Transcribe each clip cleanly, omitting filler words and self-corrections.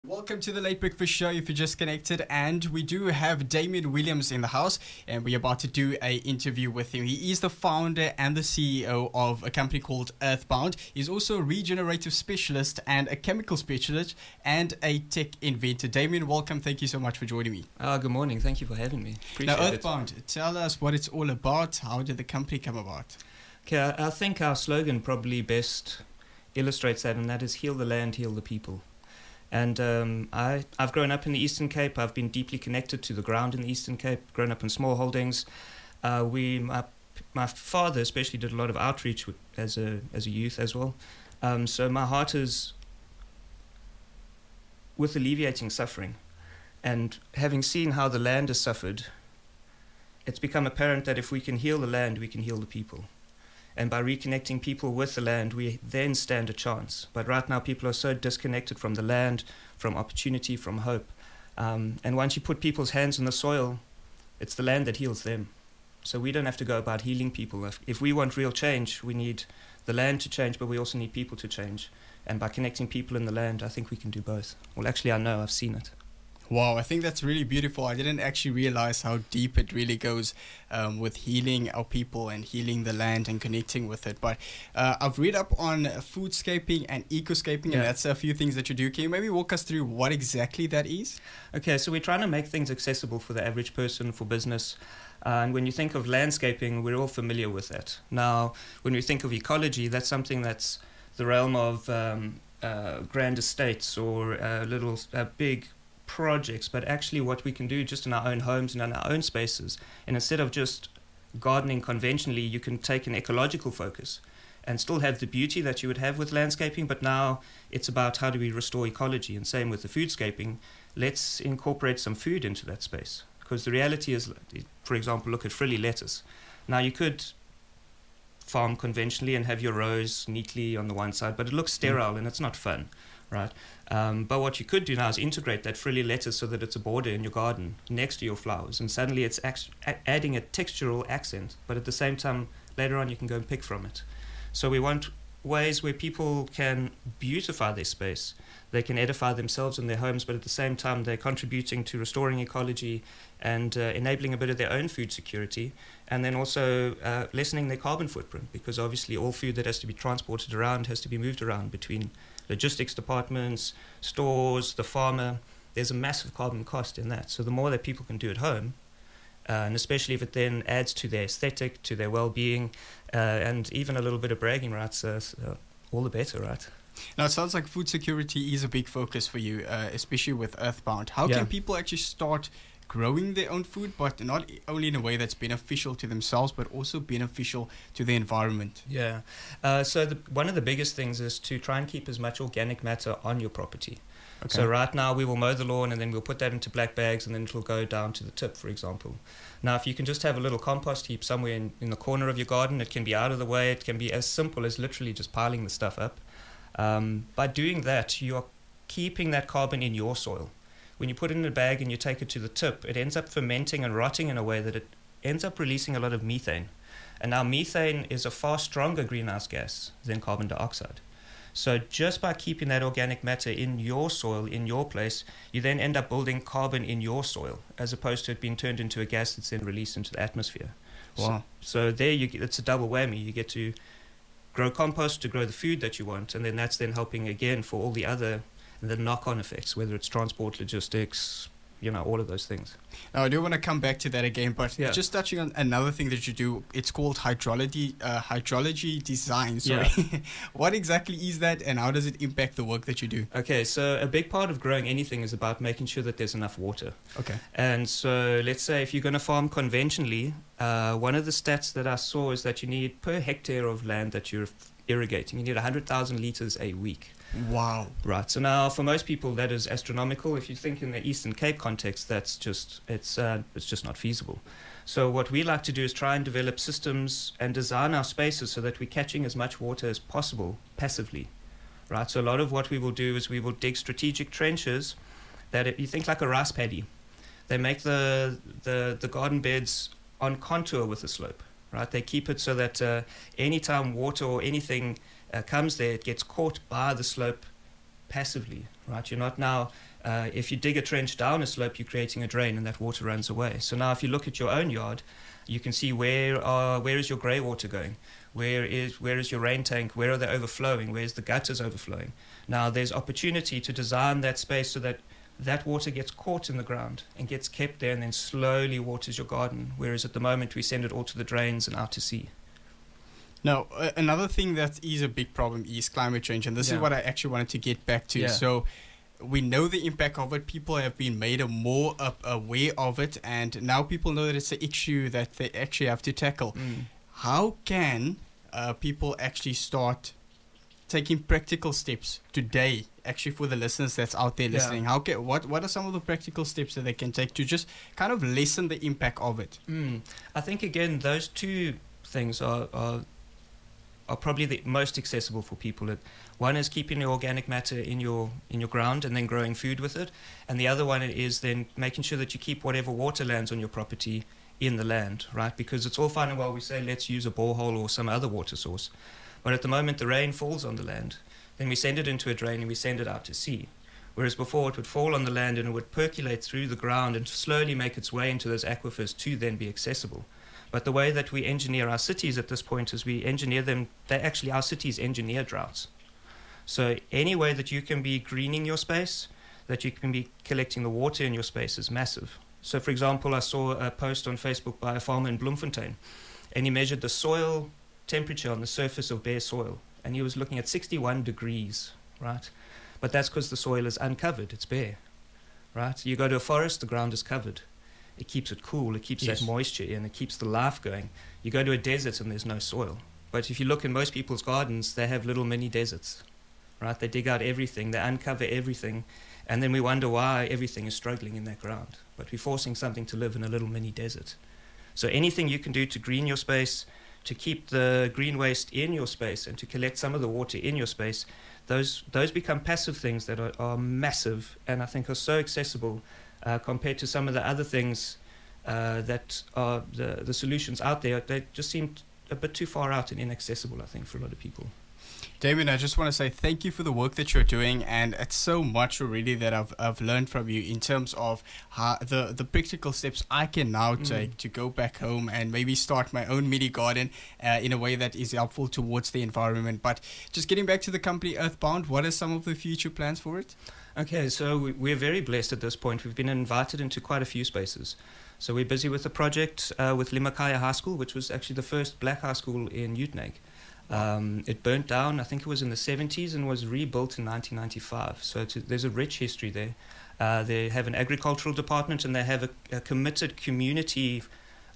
Welcome to the Late Breakfast Show if you're just connected, and we do have Damian Williams in the house, and we're about to do an interview with him. He is the founder and the CEO of a company called Earthbound. He's also a regenerative specialist and a chemical specialist and a tech inventor. Damian, welcome. Thank you so much for joining me. Good morning. Thank you for having me. Appreciate now, Earthbound, tell us what it's all about. How did the company come about? Okay, I think our slogan probably best illustrates that, and that is heal the land, heal the people. And I've grown up in the Eastern Cape. I've been deeply connected to the ground in the Eastern Cape, grown up in small holdings. My father especially did a lot of outreach as a youth as well. So my heart is with alleviating suffering. And having seen how the land has suffered, it's become apparent that if we can heal the land, we can heal the people. And by reconnecting people with the land, we then stand a chance. But right now, people are so disconnected from the land, from opportunity, from hope. And once you put people's hands in the soil, it's the land that heals them. So we don't have to go about healing people. If we want real change, we need the land to change, but we also need people to change. And by connecting people in the land, I think we can do both. Well, actually, I know. I've seen it. Wow, I think that's really beautiful. I didn't actually realize how deep it really goes with healing our people and healing the land and connecting with it. But I've read up on foodscaping and ecoscaping, and that's a few things that you do. Can you maybe walk us through what exactly that is? Okay, so we're trying to make things accessible for the average person, for business. And when you think of landscaping, we're all familiar with that. Now, when we think of ecology, that's something that's the realm of grand estates or big projects, but actually what we can do just in our own homes and in our own spaces. And instead of just gardening conventionally, you can take an ecological focus and still have the beauty that you would have with landscaping, but now it's about how do we restore ecology. And same with the foodscaping, let's incorporate some food into that space. Because the reality is, for example, look at frilly lettuce. Now you could farm conventionally and have your rows neatly on the one side, but it looks sterile and it's not fun. Right, but what you could do now is integrate that frilly lettuce so that it's a border in your garden next to your flowers, and suddenly it's adding a textural accent, but at the same time, later on you can go and pick from it. So we want ways where people can beautify their space, they can edify themselves in their homes, but at the same time they're contributing to restoring ecology and enabling a bit of their own food security, and then also lessening their carbon footprint, because obviously all food that has to be transported around has to be moved around between logistics departments, stores, the farmer. There's a massive carbon cost in that. So the more that people can do at home, and especially if it then adds to their aesthetic, to their well-being, and even a little bit of bragging rights, all the better, right? Now, it sounds like food security is a big focus for you, especially with Earthbound. How can people actually start growing their own food, but not only in a way that's beneficial to themselves, but also beneficial to the environment? Yeah. So one of the biggest things is to try and keep as much organic matter on your property. Okay. So right now we will mow the lawn and then we'll put that into black bags and then it'll go down to the tip, for example. Now, if you can just have a little compost heap somewhere in the corner of your garden, it can be out of the way. It can be as simple as literally just piling the stuff up. By doing that, you're keeping that carbon in your soil. When you put it in a bag and you take it to the tip, it ends up fermenting and rotting in a way that it ends up releasing a lot of methane. And now methane is a far stronger greenhouse gas than carbon dioxide. So just by keeping that organic matter in your soil, in your place, you then end up building carbon in your soil, as opposed to it being turned into a gas that's then released into the atmosphere. Wow. So there it's a double whammy. You get to grow compost to grow the food that you want, and then that's then helping again for all the knock-on effects, whether it's transport, logistics, all of those things. Now, I do want to come back to that again, but just touching on another thing that you do, it's called hydrology design. Sorry. Yeah. What exactly is that, and how does it impact the work that you do? Okay, so a big part of growing anything is about making sure that there's enough water. Okay. And so let's say if you're going to farm conventionally, one of the stats that I saw is that you need, per hectare of land that you're irrigating, you need 100,000 liters a week. Wow. Right. So now, for most people, that is astronomical. If you think in the Eastern Cape context, that's just it's just not feasible. So what we like to do is try and develop systems and design our spaces so that we're catching as much water as possible passively. Right. So a lot of what we will do is we will dig strategic trenches that you think like a rice paddy. They make the garden beds on contour with a slope. Right. They keep it so that anytime water or anything comes there, it gets caught by the slope passively, right? You're not now If you dig a trench down a slope, you're creating a drain and that water runs away. So now if you look at your own yard, you can see where is your grey water going? Where is your rain tank? Where are they overflowing? Where's the gutters overflowing? Now there's opportunity to design that space so that that water gets caught in the ground and gets kept there and then slowly waters your garden. Whereas at the moment we send it all to the drains and out to sea. Now, another thing that is a big problem is climate change, and this is what I actually wanted to get back to. So we know the impact of it. People have been made more aware of it, and now people know that it's an issue that they actually have to tackle. How can people actually start taking practical steps today, actually, for the listeners that's out there listening? What are some of the practical steps that they can take to just kind of lessen the impact of it? I think, again, those two things are probably the most accessible for people. One is keeping the organic matter in your ground and then growing food with it, and the other one is then making sure that you keep whatever water lands on your property in the land, right? Because it's all fine and well we say let's use a borehole or some other water source, but at the moment the rain falls on the land, then we send it into a drain and we send it out to sea. Whereas before it would fall on the land and it would percolate through the ground and slowly make its way into those aquifers to then be accessible. But the way that we engineer our cities at this point is we engineer them, our cities engineer droughts. So any way that you can be greening your space, that you can be collecting the water in your space is massive. So for example, I saw a post on Facebook by a farmer in Bloemfontein, and he measured the soil temperature on the surface of bare soil, and he was looking at 61 degrees, right? But that's because the soil is uncovered, it's bare, right? You go to a forest, the ground is covered. It keeps it cool, it keeps that moisture in, it keeps the life going. You go to a desert and there's no soil. But if you look in most people's gardens, they have little mini deserts, right? They dig out everything, they uncover everything, and then we wonder why everything is struggling in that ground. But we're forcing something to live in a little mini desert. So anything you can do to green your space, to keep the green waste in your space, and to collect some of the water in your space, those become passive things that are massive and I think are so accessible compared to some of the other things that are the solutions out there. They just seem a bit too far out and inaccessible, I think, for a lot of people. Damian, I just want to say thank you for the work that you're doing, and it's so much already that I've learned from you in terms of how the practical steps I can now take to go back home and maybe start my own mini garden in a way that is helpful towards the environment. But just getting back to the company Earthbound, what are some of the future plans for it? Okay, so we're very blessed at this point. We've been invited into quite a few spaces. So we're busy with a project with Limakaya High School, which was actually the first black high school in Utenhage. It burnt down, I think it was in the 70s, and was rebuilt in 1995. So there's a rich history there. They have an agricultural department and they have a committed community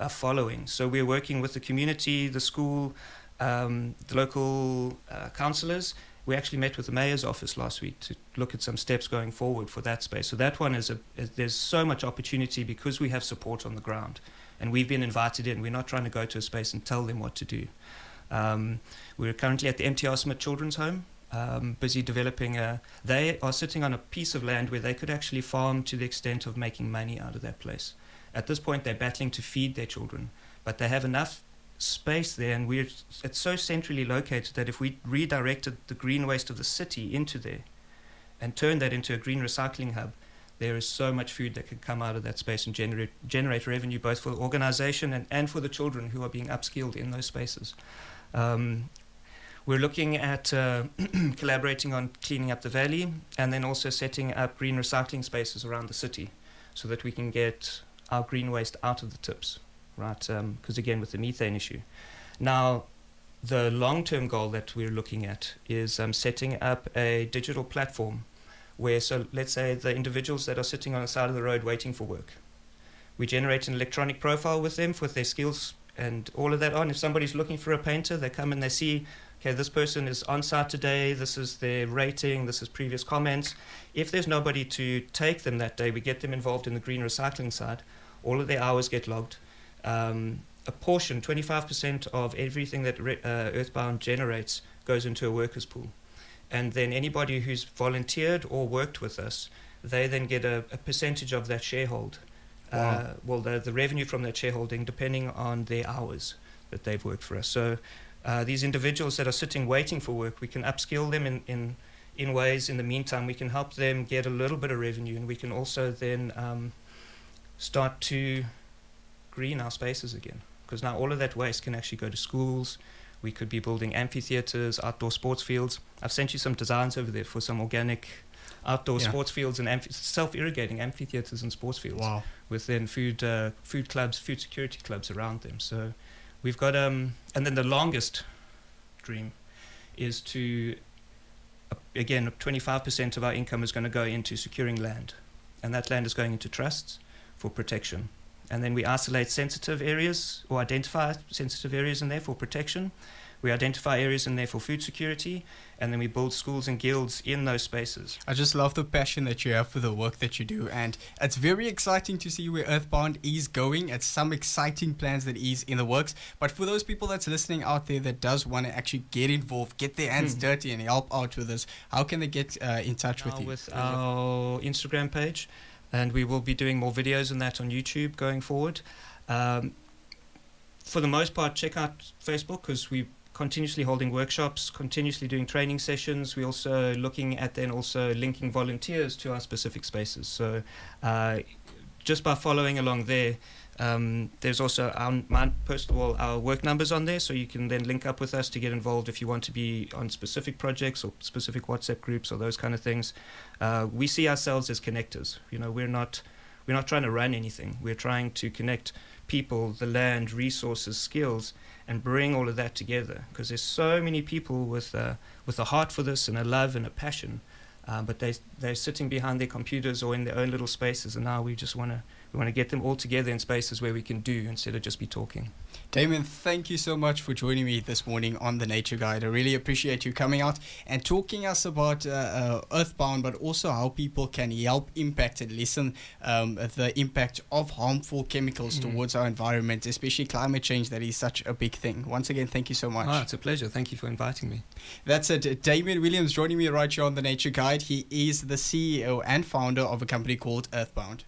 following. So we're working with the community, the school, the local councillors. We actually met with the mayor's office last week to look at some steps going forward for that space. So that one there's so much opportunity because we have support on the ground. And we've been invited in. We're not trying to go to a space and tell them what to do. We're currently at the MTR Smith Children's Home, busy developing they are sitting on a piece of land where they could actually farm to the extent of making money out of that place. At this point, they're battling to feed their children, but they have enough space there, and it's so centrally located that if we redirected the green waste of the city into there and turned that into a green recycling hub, there is so much food that can come out of that space and generate revenue both for the organization and for the children who are being upskilled in those spaces. We're looking at collaborating on cleaning up the valley and then also setting up green recycling spaces around the city so that we can get our green waste out of the tips, right? Because again, with the methane issue. Now, the long-term goal that we're looking at is setting up a digital platform where, so let's say the individuals that are sitting on the side of the road waiting for work, we generate an electronic profile with them with their skills and all of that on. If somebody's looking for a painter, they come and they see, okay, this person is on site today, this is their rating, this is previous comments. If there's nobody to take them that day, we get them involved in the green recycling side. All of their hours get logged. A portion, 25% of everything that Earthbound generates goes into a workers' pool. And then anybody who's volunteered or worked with us, they then get a percentage of that sharehold. Wow. Well, the revenue from that shareholding, depending on their hours that they've worked for us. So these individuals that are sitting waiting for work, we can upskill them in ways in the meantime we can help them get a little bit of revenue, and we can also then start to green our spaces again, because now all of that waste can actually go to schools. We could be building amphitheaters, outdoor sports fields. I've sent you some designs over there for some organic outdoor sports fields and self-irrigating amphitheaters and sports fields. Wow. With then food clubs, food security clubs around them. So we've got and then the longest dream is to again 25% of our income is going to go into securing land, and that land is going into trusts for protection. And then we isolate sensitive areas, or identify sensitive areas in there for protection. We identify areas in there for food security, and then we build schools and guilds in those spaces. I just love the passion that you have for the work that you do, and it's very exciting to see where Earthbound is going. It's some exciting plans that is in the works. But for those people that's listening out there that does want to actually get involved, get their hands dirty and help out with this, how can they get in touch with you? With our Instagram page, and we will be doing more videos on that on YouTube going forward. For the most part, check out Facebook, because we're continuously holding workshops, continuously doing training sessions. We're also looking at then also linking volunteers to our specific spaces. So just by following along there, there's also our work numbers on there, so you can then link up with us to get involved if you want to be on specific projects or specific WhatsApp groups or those kind of things. We see ourselves as connectors. You know, we're not trying to run anything. We're trying to connect people, the land, resources, skills, and bring all of that together, because there's so many people with a heart for this and a love and a passion, but they're sitting behind their computers or in their own little spaces, and now we just want to get them all together in spaces where we can do instead of just be talking. Damian, thank you so much for joining me this morning on The Nature Guide. I really appreciate you coming out and talking us about Earthbound, but also how people can help impact and lessen the impact of harmful chemicals towards our environment, especially climate change. That is such a big thing. Once again, thank you so much. Oh, it's a pleasure. Thank you for inviting me. That's it. Damian Williams joining me right here on The Nature Guide. He is the CEO and founder of a company called Earthbound.